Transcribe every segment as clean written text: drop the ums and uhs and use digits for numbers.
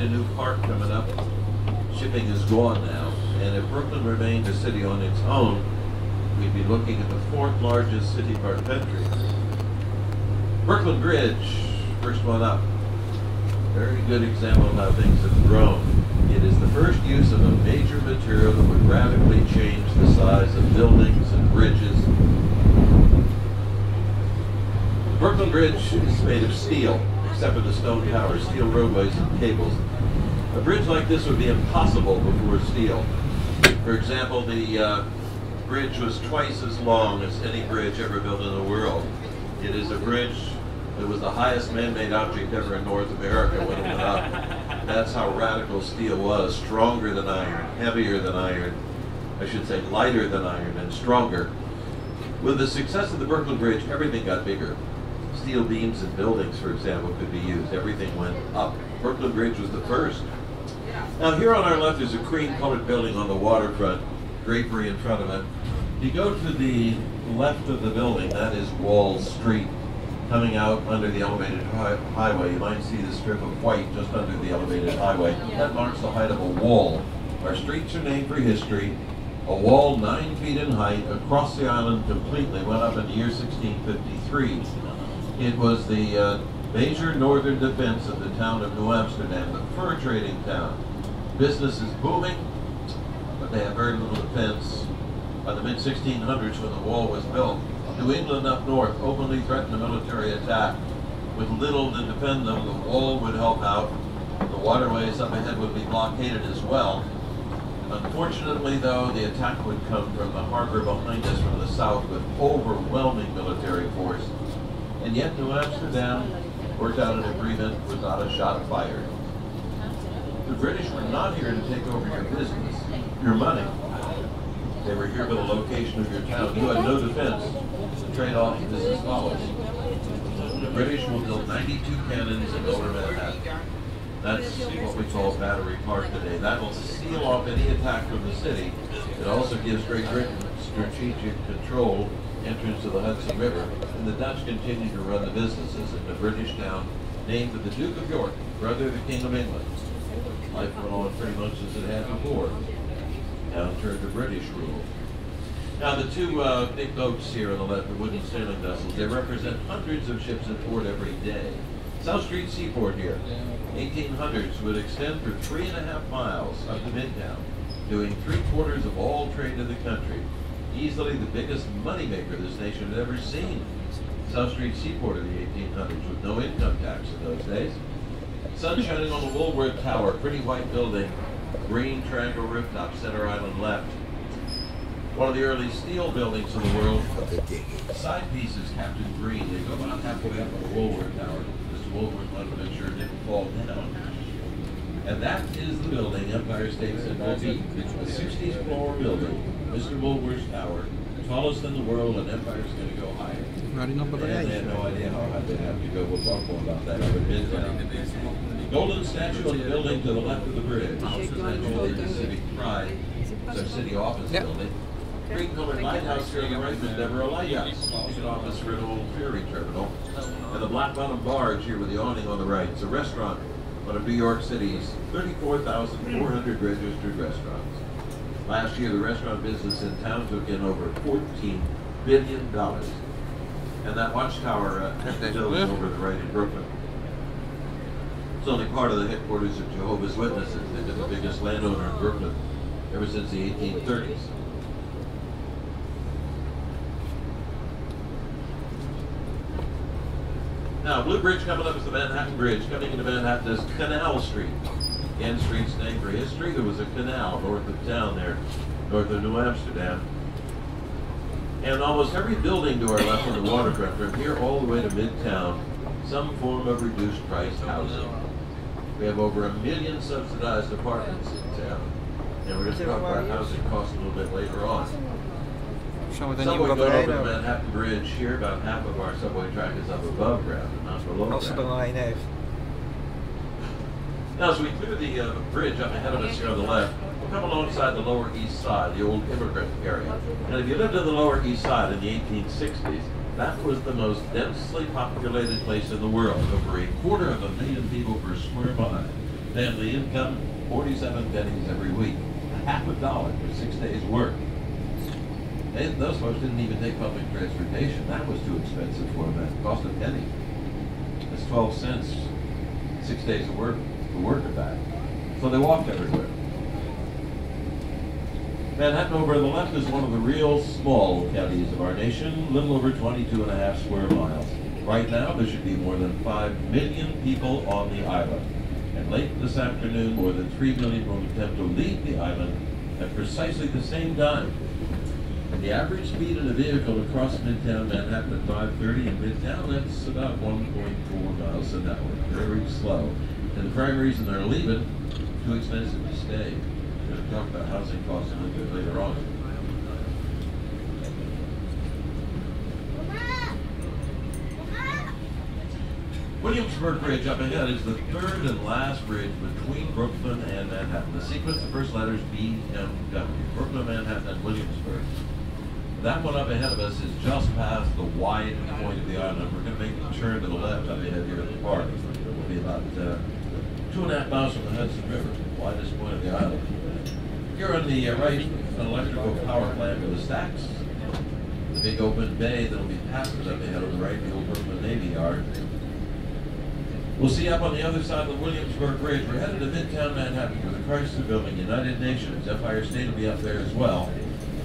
a new park coming up. Shipping is gone now, and if Brooklyn remained a city on its own, we'd be looking at the fourth largest city part of the country. Brooklyn Bridge, first one up. Very good example of how things have grown. It is the first use of a major material that would radically change the size of buildings and bridges. Brooklyn Bridge is made of steel, except for the stone towers, steel roadways and cables. A bridge like this would be impossible before steel. For example, the bridge was twice as long as any bridge ever built in the world. It is a bridge that was the highest man-made object ever in North America when it went up. That's how radical steel was, stronger than iron, heavier than iron, I should say lighter than iron, and stronger. With the success of the Brooklyn Bridge, everything got bigger. Steel beams in buildings, for example, could be used. Everything went up. Brooklyn Bridge was the first. Now here on our left is a cream-colored building on the waterfront, drapery in front of it. If you go to the left of the building, that is Wall Street. Coming out under the elevated highway, you might see the strip of white just under the elevated highway. That marks the height of a wall. Our streets are named for history. A wall 9 feet in height across the island completely went up in the year 1653. It was the major northern defense of the town of New Amsterdam, the fur trading town. Business is booming, but they have very little defense. By the mid-1600s, when the wall was built, New England up north openly threatened a military attack. With little to defend them, the wall would help out. The waterways up ahead would be blockaded as well. Unfortunately, though, the attack would come from the harbor behind us from the south with overwhelming military force. And yet New Amsterdam worked out an agreement without a shot fired. The British were not here to take over your business, your money. They were here for the location of your town. You had no defense. The trade-off is as follows. The British will build 92 cannons in Lower Manhattan. That's what we call Battery Park today. That will seal off any attack from the city. It also gives Great Britain strategic control, entrance to the Hudson River, and the Dutch continue to run the businesses in the British town, named for the Duke of York, brother of the King of England. Life went on pretty much as it had before. Now turned to British rule. Now the two big boats here on the left, the wooden sailing vessels, they represent hundreds of ships in port every day. South Street Seaport here, 1800s, would extend for 3.5 miles up to Midtown, doing 3/4 of all trade in the country. Easily the biggest moneymaker this nation had ever seen. South Street Seaport in the 1800s with no income tax in those days. Sun shining on the Woolworth Tower, pretty white building, green triangle rooftop, center island left. One of the early steel buildings in the world. Side piece is Captain Green. They go about halfway up the Woolworth Tower. Mr. Woolworth wanted to make sure it didn't fall down. And that is the building Empire State Center beat. A 60th floor building. Mr. Woolworth's Tower, tallest in the world, and Empire's going to go higher. And they had no idea how high they'd have to go. We'll talk more about that over Midtown. Golden statue on the building to the left of the bridge. Actually, the Civic Pride. It's our city office building. Green-colored lighthouse here on the right was never a lighthouse. It's an office for an old ferry terminal. And the black bottom barge here with the awning on the right. It's a restaurant, one of New York City's 34,400 registered restaurants. Last year, the restaurant business in town took in over $14 billion. And that watchtower building over the right in Brooklyn. It's only part of the headquarters of Jehovah's Witnesses. They've been the biggest landowner in Brooklyn ever since the 1830s. Now, Blue Bridge coming up is the Manhattan Bridge. Coming into Manhattan is Canal Street. Again, street's named for history. There was a canal north of town there, north of New Amsterdam. And almost every building to our left on the waterfront, from here all the way to Midtown, some form of reduced price housing. We have over 1 million subsidized apartments in town. And we're going to talk about housing costs a little bit later on. Subway going over the Manhattan Bridge here, about half of our subway track is up above ground and not below ground. Now as we clear the bridge up ahead of us here on the left, we'll come alongside the Lower East Side, the old immigrant area. And if you lived in the Lower East Side in the 1860s, that was the most densely populated place in the world. Over 250,000 people per square mile. Family income, 47 pennies every week. $half for 6 days' work. Those folks didn't even take public transportation. That was too expensive for them. It cost a penny. That's 12 cents, 6 days of work to work at that. So they walked everywhere. Manhattan over on the left is one of the real small counties of our nation, a little over 22.5 square miles. Right now, there should be more than 5 million people on the island. And late this afternoon, more than 3 million will attempt to leave the island at precisely the same time. The average speed in a vehicle across Midtown Manhattan at 5:30 in Midtown, that's about 1.4 miles an hour. Very slow. And the prime reason they're leaving, too expensive to stay. We're going to talk about housing costs a little bit later on. Williamsburg Bridge up ahead is the third and last bridge between Brooklyn and Manhattan. The sequence, the first letters BMW. Brooklyn, Manhattan, and Williamsburg. That one up ahead of us is just past the wide point of the island. We're going to make the turn to the left up ahead here at the park. It will be about 2.5 miles from the Hudson River, the widest point of the island. Here on the right, an electrical power plant with the stacks. The big open bay that will be past us up ahead on the right, the old Brooklyn Navy Yard. We'll see up on the other side of the Williamsburg Bridge. We're headed to Midtown Manhattan for the Chrysler Building, United Nations. Empire State will be up there as well.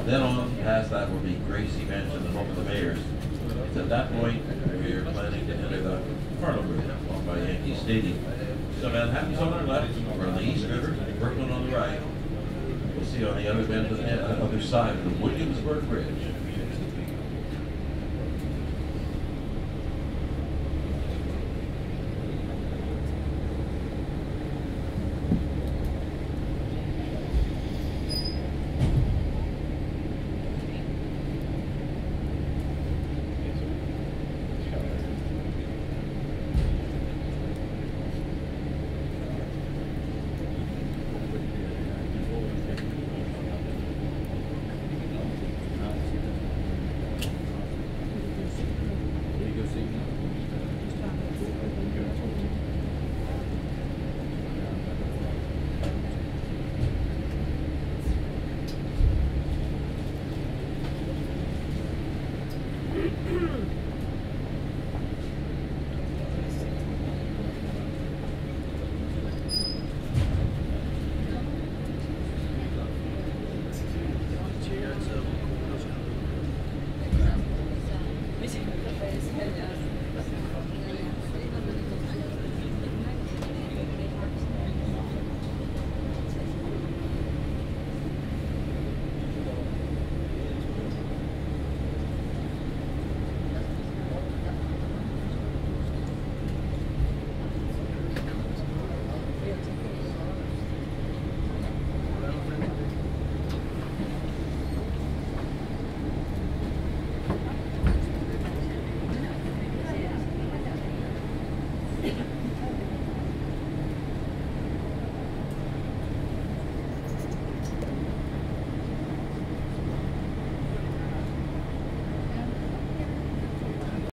Then on past that will be Gracie Mansion, the home of the mayors. It's at that point we're planning to enter the Harlem Bridge off by Yankee Stadium. So Manhattan's on our left, we're on the East River, Brooklyn on the right. We'll see on the other end of the other side of the Williamsburg Bridge.